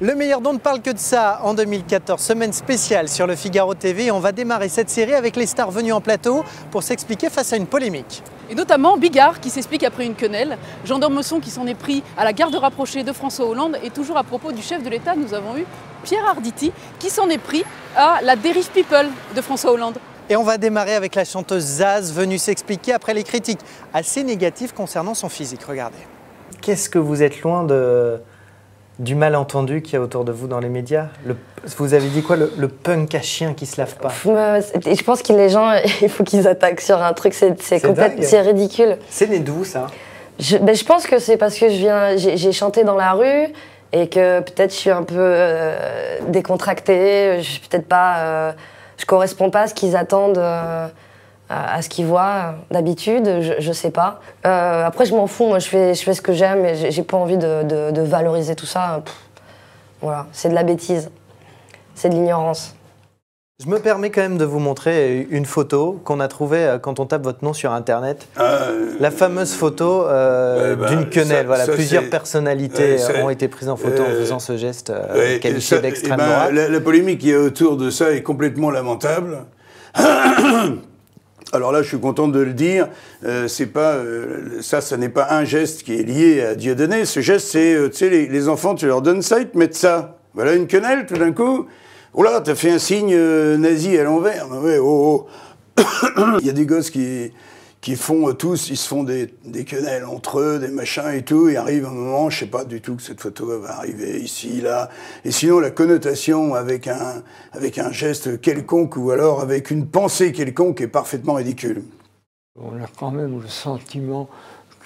Le meilleur don ne parle que de ça en 2014, semaine spéciale sur le Figaro TV. On va démarrer cette série avec les stars venues en plateau pour s'expliquer face à une polémique. Et notamment Bigard qui s'explique après une quenelle, Jean d'Ormesson qui s'en est pris à la garde rapprochée de François Hollande, et toujours à propos du chef de l'État, nous avons eu Pierre Arditi qui s'en est pris à la dérive people de François Hollande. Et on va démarrer avec la chanteuse Zaz, venue s'expliquer après les critiques assez négatives concernant son physique. Regardez. Qu'est-ce que vous êtes loin du malentendu qu'il y a autour de vous dans les médias? Vous avez dit quoi, le punk à chien qui se lave pas? Je pense que les gens, il faut qu'ils attaquent sur un truc, c'est ridicule. C'est né d'où ça? Je pense que c'est parce que j'ai chanté dans la rue et que peut-être je suis un peu décontractée, je suis peut-être pas, je corresponds pas à ce qu'ils attendent. À ce qu'ils voient d'habitude, je sais pas. Après, je m'en fous, moi je fais ce que j'aime et j'ai pas envie de valoriser tout ça. Voilà, c'est de la bêtise, c'est de l'ignorance. Je me permets quand même de vous montrer une photo qu'on a trouvée quand on tape votre nom sur Internet. La fameuse photo d'une quenelle. Voilà, plusieurs personnalités ont été prises en photo en faisant ce geste qualifié d'extrême droite. La polémique qui est autour de ça est complètement lamentable. Alors là, je suis content de le dire, c'est pas ça n'est pas un geste qui est lié à Dieudonné. Ce geste, c'est, tu sais, les enfants, tu leur donnes ça, ils te mettent ça. Voilà une quenelle, tout d'un coup. Oh là, t'as fait un signe nazi à l'envers. Ouais, oh, oh. Il y a des gosses qui font tous, ils se font des quenelles entre eux, des machins et tout. Il arrive un moment, je sais pas du tout que cette photo va arriver ici, là. Et sinon, la connotation avec un geste quelconque ou alors avec une pensée quelconque est parfaitement ridicule. On a quand même le sentiment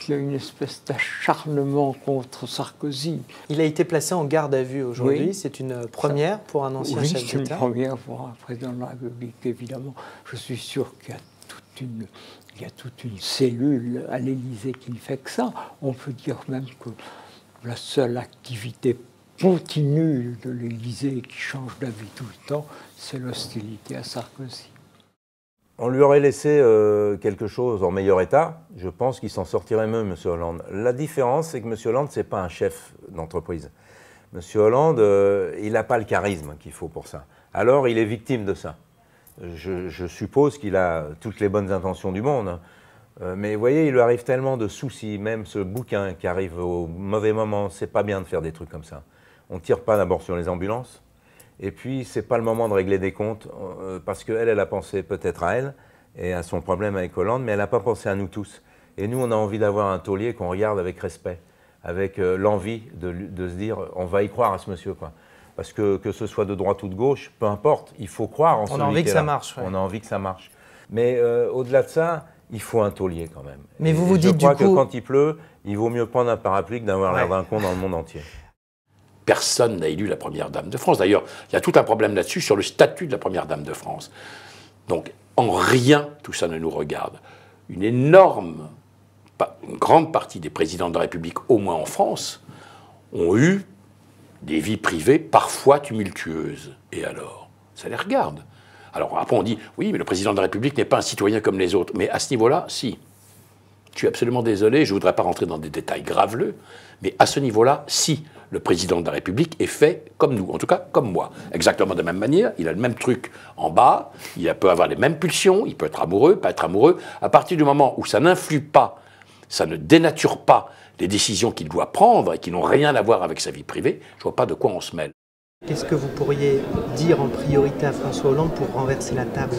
qu'il y a une espèce d'acharnement contre Sarkozy. Il a été placé en garde à vue aujourd'hui. Oui. C'est une première pour un ancien chef d'État. Oui, c'est une première pour un président de la République, évidemment. Je suis sûr qu'il y a toute une cellule à l'Élysée qui ne fait que ça. On peut dire même que la seule activité continue de l'Élysée qui change d'avis tout le temps, c'est l'hostilité à Sarkozy. On lui aurait laissé quelque chose en meilleur état, je pense qu'il s'en sortirait mieux, M. Hollande. La différence, c'est que M. Hollande, ce n'est pas un chef d'entreprise. M. Hollande, il n'a pas le charisme qu'il faut pour ça. Alors, il est victime de ça. Je suppose qu'il a toutes les bonnes intentions du monde. Mais vous voyez, il lui arrive tellement de soucis, même ce bouquin qui arrive au mauvais moment, c'est pas bien de faire des trucs comme ça. On ne tire pas d'abord sur les ambulances. Et puis, c'est pas le moment de régler des comptes, parce qu'elle, elle a pensé peut-être à elle et à son problème avec Hollande, mais elle n'a pas pensé à nous tous. Et nous, on a envie d'avoir un taulier qu'on regarde avec respect, avec l'envie de se dire, on va y croire à ce monsieur, quoi. Parce que ce soit de droite ou de gauche, peu importe, il faut croire en celui qui est là. On a envie que ça marche. Ouais. On a envie que ça marche. Mais au-delà de ça, il faut un taulier quand même. Mais vous vous dites du coup... Je crois que quand il pleut, il vaut mieux prendre un parapluie que d'avoir l'air d'un con dans le monde entier. Personne n'a élu la première dame de France. D'ailleurs, il y a tout un problème là-dessus sur le statut de la première dame de France. Donc, en rien, tout ça ne nous regarde. Une grande partie des présidents de la République, au moins en France, ont eu des vies privées parfois tumultueuses. Et alors, ça les regarde. Alors après, on dit, oui, mais le président de la République n'est pas un citoyen comme les autres. Mais à ce niveau-là, si. Je suis absolument désolé, je ne voudrais pas rentrer dans des détails graveleux, mais à ce niveau-là, si. Le président de la République est fait comme nous, en tout cas comme moi. Exactement de la même manière, il a le même truc en bas, il peut avoir les mêmes pulsions, il peut être amoureux, pas être amoureux. À partir du moment où ça n'influe pas, ça ne dénature pas les décisions qu'il doit prendre et qui n'ont rien à voir avec sa vie privée, je ne vois pas de quoi on se mêle. Qu'est-ce que vous pourriez dire en priorité à François Hollande pour renverser la table?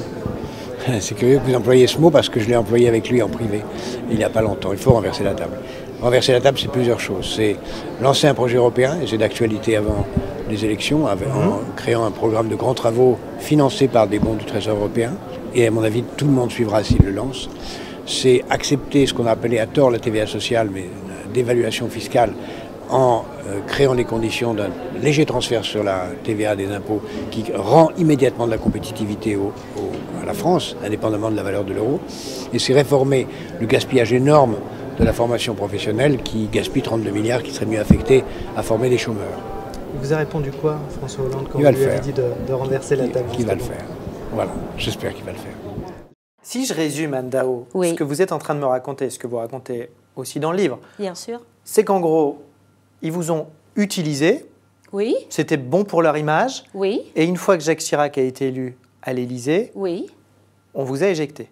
C'est curieux que vous employiez ce mot parce que je l'ai employé avec lui en privé il n'y a pas longtemps. Il faut renverser la table. Renverser la table, c'est plusieurs choses. C'est lancer un projet européen, et c'est d'actualité avant les élections, en créant un programme de grands travaux financés par des bons du Trésor européen. Et à mon avis, tout le monde suivra s'il le lance. C'est accepter ce qu'on a appelé à tort la TVA sociale, mais d'évaluation fiscale, en créant les conditions d'un léger transfert sur la TVA des impôts qui rend immédiatement de la compétitivité à la France, indépendamment de la valeur de l'euro. Et c'est réformer le gaspillage énorme de la formation professionnelle qui gaspille 32 milliards qui seraient mieux affectés à former des chômeurs. Il vous a répondu quoi, François Hollande, quand vous lui avez dit de renverser la table? Il va le faire. Voilà, j'espère qu'il va le faire. Si je résume, Anne Daho, ce que vous êtes en train de me raconter, ce que vous racontez aussi dans le livre, bien sûr, c'est qu'en gros, ils vous ont utilisé Oui. C'était bon pour leur image. Oui. Et une fois que Jacques Chirac a été élu à l'Élysée, Oui. on vous a éjecté.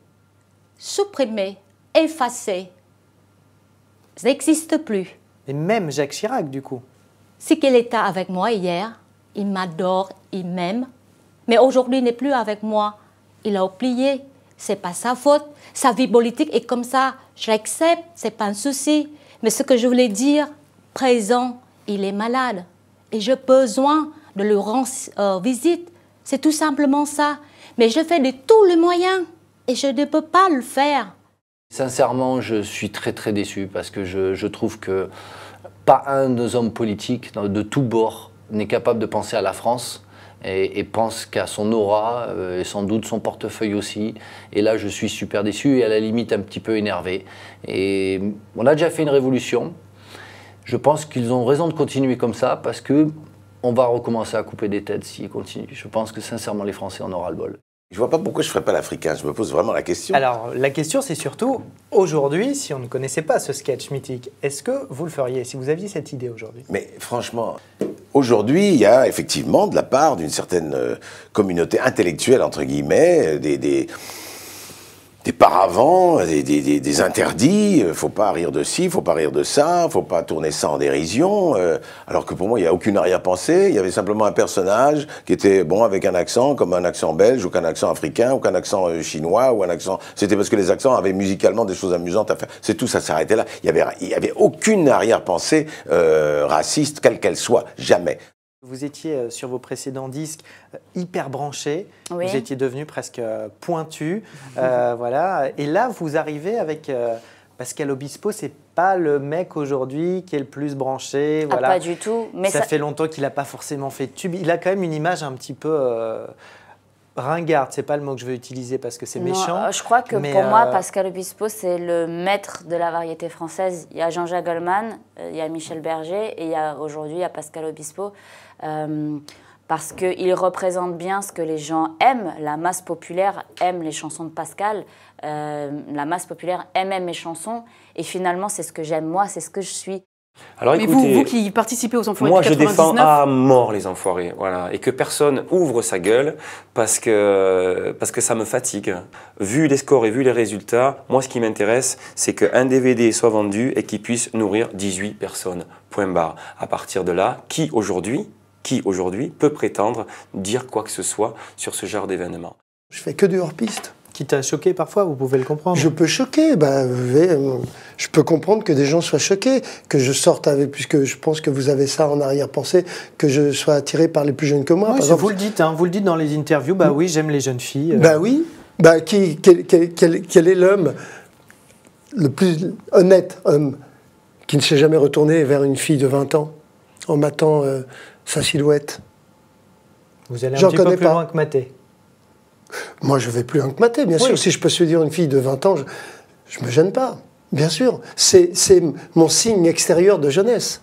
Supprimé, effacé. Ça n'existe plus. Et même Jacques Chirac, du coup. C'est qu'il était avec moi hier. Il m'adore, il m'aime. Mais aujourd'hui, il n'est plus avec moi. Il a oublié. C'est pas sa faute. Sa vie politique est comme ça. Je l'accepte, c'est pas un souci. Mais ce que je voulais dire, présent, il est malade. Et j'ai besoin de lui rendre visite. C'est tout simplement ça. Mais je fais de tous les moyens. Et je ne peux pas le faire. Sincèrement, je suis très très déçu parce que je trouve que pas un de nos hommes politiques de tous bords n'est capable de penser à la France et pense qu'à son aura et sans doute son portefeuille aussi. Et là, je suis super déçu et à la limite un petit peu énervé. Et on a déjà fait une révolution. Je pense qu'ils ont raison de continuer comme ça parce que on va recommencer à couper des têtes s'ils continuent. Je pense que sincèrement, les Français en auront le bol. Je vois pas pourquoi je ne ferais pas l'Africain. Je me pose vraiment la question. Alors, la question, c'est surtout, aujourd'hui, si on ne connaissait pas ce sketch mythique, est-ce que vous le feriez, si vous aviez cette idée aujourd'hui? Mais franchement, aujourd'hui, il y a effectivement, de la part d'une certaine communauté intellectuelle, entre guillemets, des paravents, des interdits. Faut pas rire de ci, faut pas rire de ça, faut pas tourner ça en dérision. Alors que pour moi, il n'y a aucune arrière-pensée. Il y avait simplement un personnage qui était bon avec un accent, comme un accent belge, ou qu'un accent africain, ou qu'un accent chinois, ou un accent. C'était parce que les accents avaient musicalement des choses amusantes à faire. C'est tout, ça s'arrêtait là. Il y avait aucune arrière-pensée raciste, quelle qu'elle soit, jamais. Vous étiez sur vos précédents disques hyper branchés, Oui. vous étiez devenu presque pointu, voilà. Et là, vous arrivez avec Pascal Obispo, c'est pas le mec aujourd'hui qui est le plus branché, voilà. Ah, pas du tout. Mais ça fait longtemps qu'il n'a pas forcément fait de tube. Il a quand même une image un petit peu ringarde. C'est pas le mot que je veux utiliser parce que c'est méchant. Je crois que mais, pour moi, Pascal Obispo, c'est le maître de la variété française. Il y a Jean-Jacques Goldman, il y a Michel Berger et aujourd'hui, il y a Pascal Obispo. Parce qu'il représente bien ce que les gens aiment. La masse populaire aime les chansons de Pascal. La masse populaire aime mes chansons. Et finalement, c'est ce que j'aime moi, c'est ce que je suis. Alors, mais écoutez, vous qui participez aux Enfoirés moi, depuis 99... je défends à mort les Enfoirés, voilà, et que personne ouvre sa gueule parce que ça me fatigue. Vu les scores et vu les résultats, moi, ce qui m'intéresse, c'est qu'un DVD soit vendu et qu'il puisse nourrir 18 personnes, point barre. À partir de là, qui aujourd'hui peut prétendre dire quoi que ce soit sur ce genre d'événement? Je fais que du hors-piste. Qui t'a choqué parfois, vous pouvez le comprendre. Je peux choquer, je peux comprendre que des gens soient choqués, que je sorte avec, puisque je pense que vous avez ça en arrière-pensée, que je sois attiré par les plus jeunes que moi. Oui, par exemple, vous le dites dans les interviews, bah oui, j'aime les jeunes filles. Bah oui, quel est l'homme le plus honnête homme qui ne s'est jamais retourné vers une fille de 20 ans en matant sa silhouette? Vous allez un petit peu plus loin que Maté. Moi, je vais plus loin que Maté, bien sûr. Si je peux séduire une fille de 20 ans, je me gêne pas, bien sûr. C'est mon signe extérieur de jeunesse.